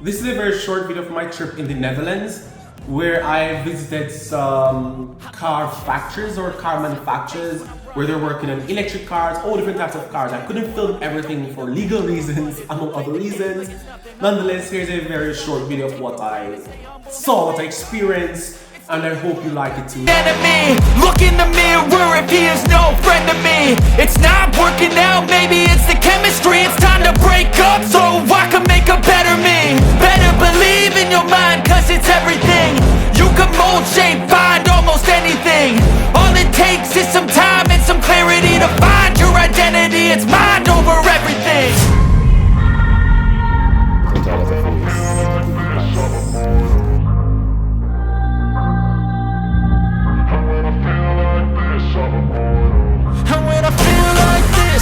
This is a very short video of my trip in the Netherlands, where I visited some car factories or car manufacturers where they're working on electric cars, all different types of cars. I couldn't film everything for legal reasons, among other reasons. Nonetheless, here's a very short video of what I saw, what I experienced, and I hope you like it too. Enemy, look in the mirror if he is no friend to me. It's not working out, maybe it's the chemistry. It's time to break up so I can make a better me. Better believe in your mind, cause it's everything. You can mold, shape, find almost anything. All it takes is some time and some clarity to find your identity. It's mind over everything.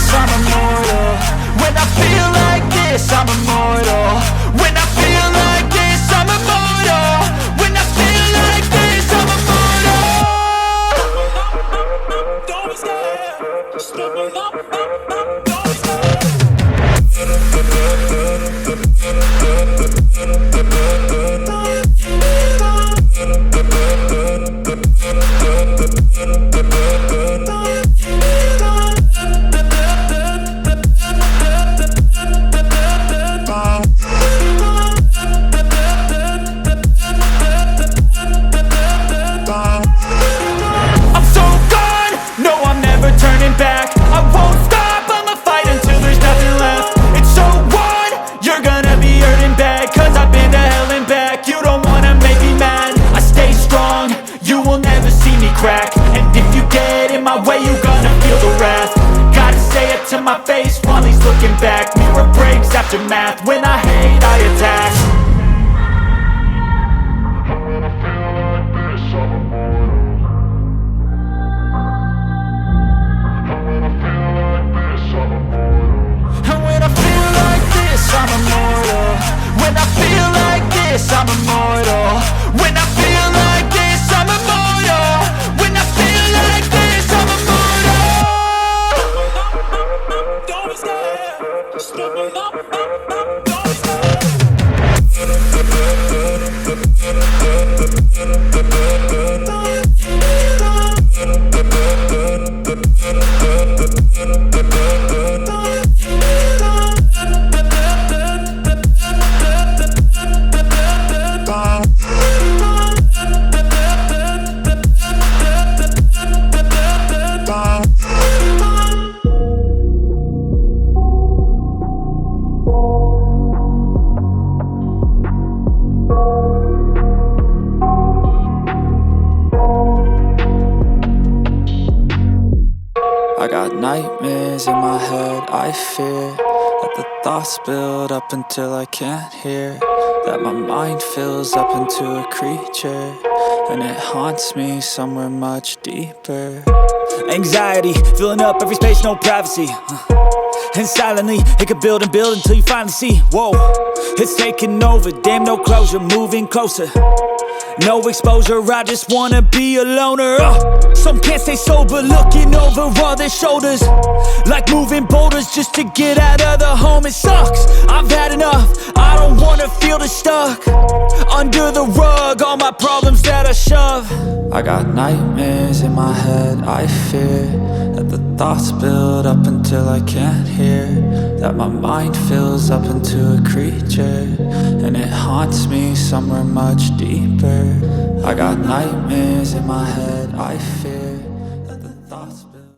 I'm immortal. When I feel like this, I'm immortal. When I feel like this, I'm immortal. When I feel like this, I'm immortal. Don't be scared. Just give me up. Don't be scared. To my face while he's looking back. Mirror breaks after math. When I hate, I attack. When I feel like this, I'm immortal. When I feel like this, I'm immortal. When I feel like this, I'm immortal. When I feel like this, I'm immortal. When I feel like this, I'm immortal. When I feel like this, I'm immortal. Just give me up. Don't be scared. I got nightmares in my head, I fear that the thoughts build up until I can't hear, that my mind fills up into a creature, and it haunts me somewhere much deeper. Anxiety, filling up every space, no privacy. And silently, it could build and build until you finally see, whoa, it's taking over, damn no closure, moving closer. No exposure, I just wanna be a loner. Some can't stay sober, looking over all their shoulders, like moving boulders just to get out of the home. It sucks, I've had enough, I don't wanna feel the stuck under the rug, all my problems that I shove. I got nightmares in my head, I fear that the thoughts build up until I can't hear, that my mind fills up into a creature, and it haunts me somewhere much deeper. I got nightmares in my head, I fear